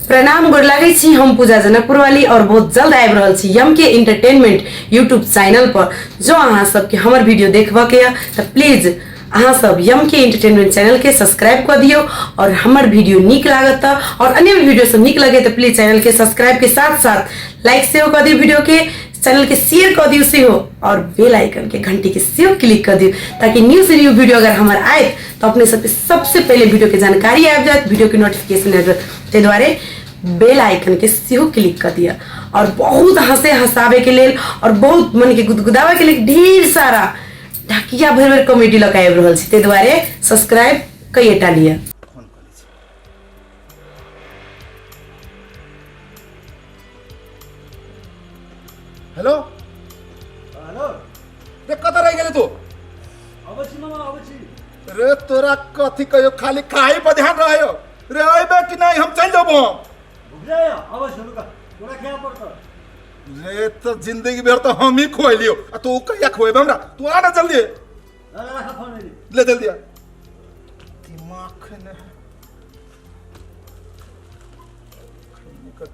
प्रणाम गोर लागै छी। हम पूजा जनकपुर वाली और बहुत जल्द आबि रहल छी यम के एंटरटेनमेंट यूट्यूब चैनल पर। जो अहाँ सबके हमर वीडियो देखबा के या तो प्लीज अहाँ सब यम के एंटरटेनमेंट चैनल के सब्सक्राइब कर दियो और हमर वीडियो निक लागत और अन्य वीडियो सब निक लगे तो प्लीज चैनल के सब्सक्राइब के साथ साथ लाइक से कर दियो, वीडियो के चैनल के शेयर कर दियो से हो और बेल आइकन के घंटी के से क्लिक कर दियो ताकि न्यू से न्यू वीडियो अगर हमारे आए तो अपने सबसे पहले वीडियो के जानकारी आ जाए, वीडियो के नोटिफिकेशन आ जाए। ते द्वारे बेल आइकन के सेहो क्लिक कर दिया और बहुत हंसे हंसावे के लिए और बहुत मन के गुदगुदावे के लिए ढेर सारा ढकिया भर भर कॉमेडी लगा आबि रहल छी। ते द्वारे सब्सक्राइब कइटा लिया। हेलो हेलो रे कता रह गेले तू? अबछि मामा अबछि। रे तोरा कथी कहियो खाली खाई पर ध्यान रहियो रे, अइबे कि नहीं हम चल जाबो। भुगले अबछि रुका तोरा क्या पड़त रे तो जिंदगी भर तो हम ही खोइलियो आ तू कहिया खोइबे हमरा? तू आ ना जल्दी रखा फोन ले जल्दी आ। दिमाग ने निकल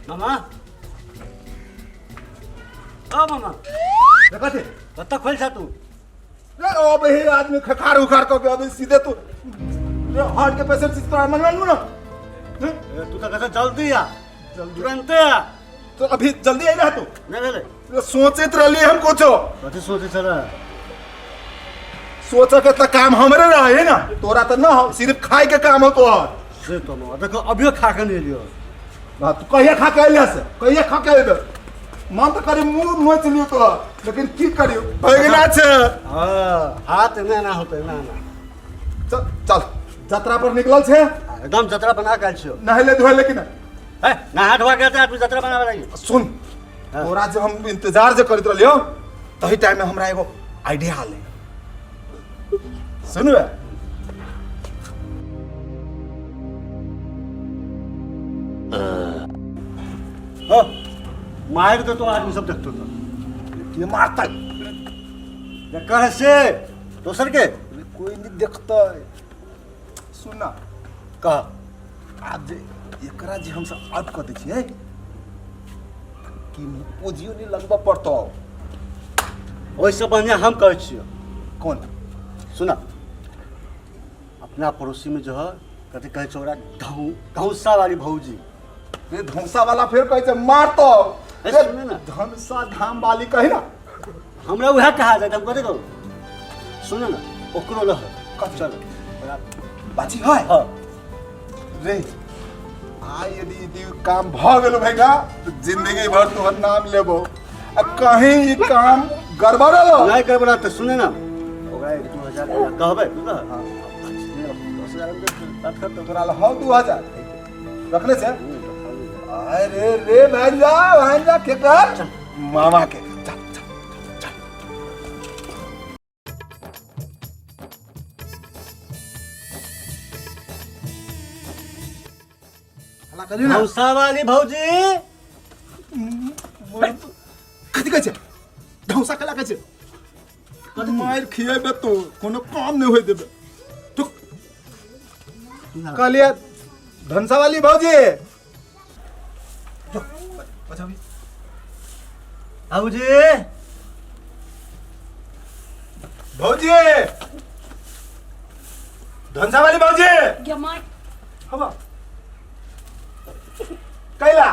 मामा। ओ मामा रे कथी कत्ता खोल छ तू? रे अब ही आदमी खखार उखार क के अभी सीधे तू रे हार्ट के पेशेंट से तोरा मन ना ए तू त कैसे जल्दी आ तुरंत आ। तो अभी जल्दी आई रहा तू नहीं ले रे सोचत रहली हम कुछ कथि सोचे छ रे? सोच के त काम हमरे रहे ना, तोरा त ना हो, सिर्फ खाए के काम हो तोहर। से तो मामा देखो अभियो खा के नहीं लियो। ना तू कहिया खा के अइले से कहिया खा के अइबे मन त करे मुंह नोच लियो तो, लेकिन की करियो भगना छे। हां हाथ में ना होते ना ना। चल चल यात्रा पर निकलल छे, एकदम जतरा बना के छियो। नहले धोले कि ना? ए ना हाथ वा के तू जतरा बनावे लागी। सुन तोरा जब हम इंतजार जे करत रहलियो तही टाइम में हमरा एगो आइडिया आले। सुन बे हो मार दे तो आदमी सब देखतो तो ये मारता कह से दोसर के कोई नहीं देखता। सुन ना कह आज एकरा जे हम सब आउट कर दै छियै कि पोजियो नहीं लगबा पड़तो। वैसे बढ़िया हम कहे छियो। कौन सुना अपना पड़ोसी में जो है कथी कहे छोरा धौसा वाली भौजी। ये धौसा वाला फिर कहे छे मारतो। ऐसे सुने ना धमसा धाम वाली कही ना हमरा वह कहा जाए हम कथी कहो सुने ना ओकरो लह चल बाची है हां रे आ यदि काम भ गेलो भैया तो जिंदगी भर तोहर नाम लेबो आ कहीं ई काम गड़बड़लो नहीं कर बना तो सुने ना ओकरा 2000 कहबे तू कह हां 10000 बात कर तो तोरा ल हो 2000 रखले छे। अरे रे भांजा के कर मामा के चल चल चल। हला करी ना धौसा वाली भौजी। कथी कहै छै धौसा कला कहै छै कद मार खिएबे तो कोनो काम नहीं होय देबे तू कहलिए धनसा वाली भौजी। अच्छा भी भौजी भौजी धनसा वाली भौजी गमाई हवा कैला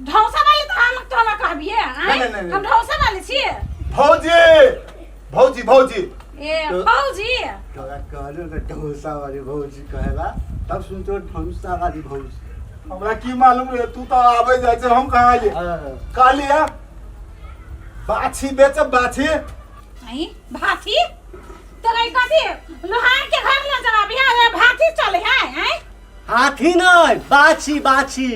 ढौसा वाली तो हम कहना कहबिए नहीं। हम ढौसा वाली छिए भौजी भौजी भौजी ए भौजी तोरा कहलो ना धौसा वाली भौजी कहेला तब सुनतो धौसा वाली भौजी। हमरा की मालूम रे, तू तो आवे जाय छै हम कहां आइए कालिया बाछी बेचब बाछी आई भाती तो गई कथी लोहार के घर ले जरा बिहार भाती चले है हाथी नहीं बाछी बाछी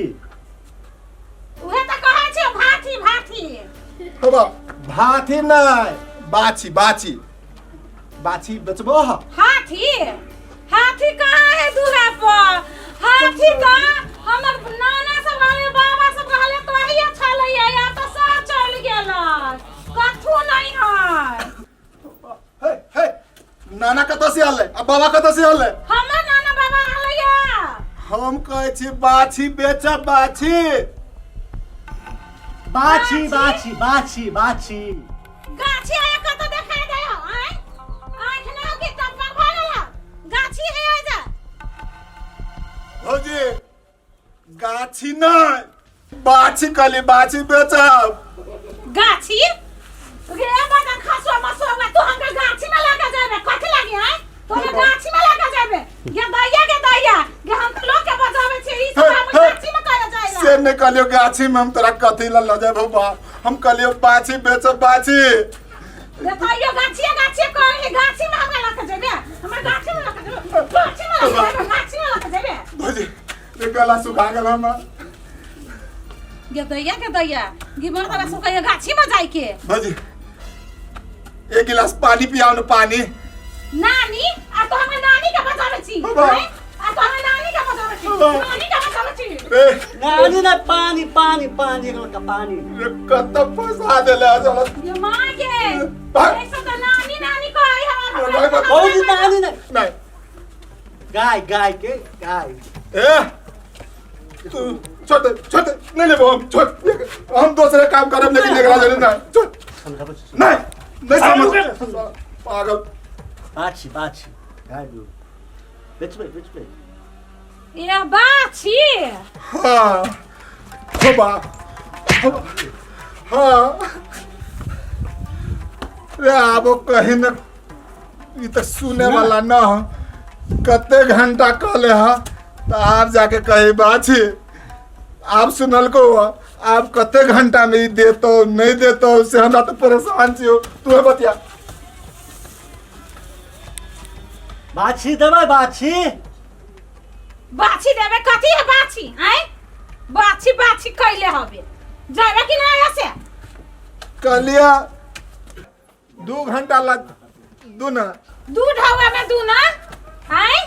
उहे त कहे छै भाती भाथी हबा भाथी नहीं बाछी बाछी बाछी बेचबो हाथी हाथी कहाँ है दूल्हा पर हाथी का हमर नाना सब वाले बाबा सब वाले तो ही अच्छा लइया या तो सब चल गेला कथु नहीं है हे नाना कतऽ से आले आ बाबा कतऽ से आले हमर नाना बाबा आलैया हम कहै छी बाछी बेचब बाछी बाछी बाछी बाछी बाछी गाछी आया कत देखाई दे आय आँख ना के टपक भरला गाछी है आजा भौजी गाछी नहीं बाछी कहली बाछी बेचब गाछी रे बता खसवा मसवा तू हमरा गाछी में लगा जाबे कथि लागी है तोरे गाछी में लगा जाबे गे दैया गे हम तो लोग के बजावे छी ई सब हम गाछी में कहे जाइला से ने कहलियो गाछी में हम तोरा कथि ला ल जाबो बा हम कहलियो बाछी बेचब बाछी गे दैया गाछी कहे गाछी में हमरा लगा जाबे हमरा गाछी में लगा जाबे गाछी में लगा जाबे भौजी रे गला सुखा गेल हम गे दैया गे बरदा सब कहे गाछी में जाई के भौजी एक गिलास पानी पियाओ न पानी नानी आ तो हमें नानी के बजावे छी बाबा। हैं? आ तो हमें नानी के बजावे छी बाबा। नानी के बजावे छी रे नानी ना पानी पानी पानी का पानी रे कत फसा देले चल ये मां के भाग। ऐसा तो नानी को आई भाग, हमारा भाग। भौजी नानी ना नहीं गाय गाय के गाय ए तू छोड़ नहीं ले हम छोड़ हम दूसरे काम करब लेकिन एकरा जरूर नहीं छोड़ समझा नहीं समझ पागल बाछी बाछी गाय दू बेच पे ये बाछी हाँ होबा हाँ रे आबो कहीं न ई तो सुने वाला न हो कते घंटा कहले हा तो आप जाके कही बाछी आप सुनल को आप कते घंटा में ई देतो नहीं देतो से हमरा तो परेशान छियो तू बतिया बाछी देबै बाछी बाछी देबे कथी है बाछी हैं बाछी कइले हबे जाबे कि ना ऐसे कहलिया 2 घंटा लग दू ना दूध हवा में दू ना हैं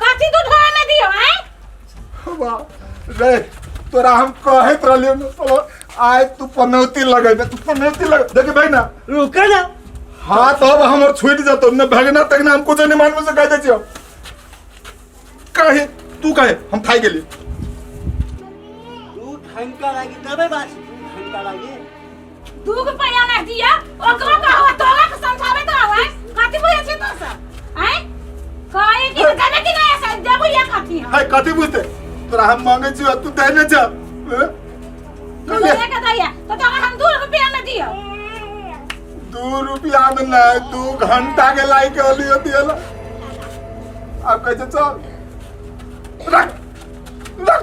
कथी दूध हवा में दियो हैं वाह रे तोरा हम कहत रहलियो न चलो आय तू पनौती लगेबे तू पनौती लग देख भाई ना रुके ना हाँ तो अब हमर छूट जतो न भगना तक ना हम कुछ नहीं मानबो से कह दे छियो कहे तू कहे हम खाई गेली 2 घंटा लागी देबै बाछी 2 घंटा लागी 2 रुपया ना दिया ओकरा कहो तोरा के समझावे तो आवे कथी बुझे छी तू सब हैं कहे कि जाने कि ना ऐसे देबो या कथी है हाय कथी बुझते तोरा हम मांगे छियो तू दे न जा बोले के दैया तो तोरा हम 2 रुपया में दियो 2 रुपया में ना 2 घंटा के लाई के लियो दियला अब कैसे चल रख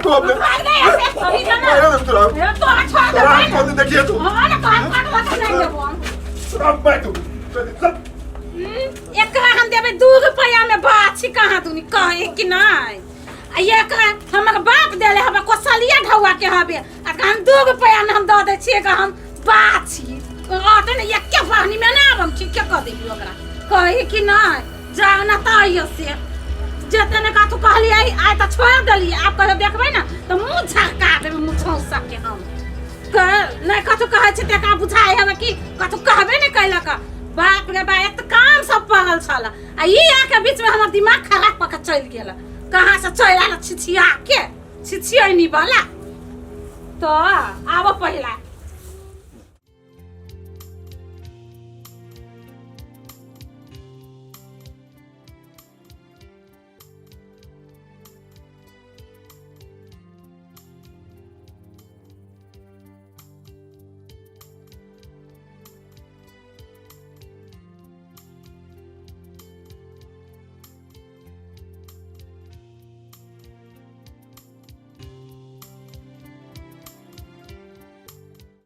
तू अपने भाग नहीं ऐसे सही ना अरे तोरा ये तो अच्छा तोरा है हम देखिए तू हां ना काट लगा नहीं देबो तोरा बैठ तू चल एकरा हम देबे 2 रुपया में बाछी कहां तूनी कहे कि नहीं आ एकरा हमर बाप देले हबे कोसलिया ढौआ के हबे आ हम 2 रुपया में हम द दे छिए कि हम बाछी आते ने एके पानी में ना हम ठीक के कर देबी ओकरा कहे कि नहीं जाओ ना ताइयो से जतने का तू कहली आई त छोड़ देली आप कहे देखबै ना तो मुंह झका देबे मुंह छौ सके हम नहीं कथु कहे छै तेका बुझाए हमे कि कथु कहबे नहीं कैला का बाप रे बा एक काम सब पगल छला आ ई आके बीच में हमर दिमाग खराब क के चल गेला कहां से चल आला छिछिया के छिछिया नहीं वाला तो आबो पहिला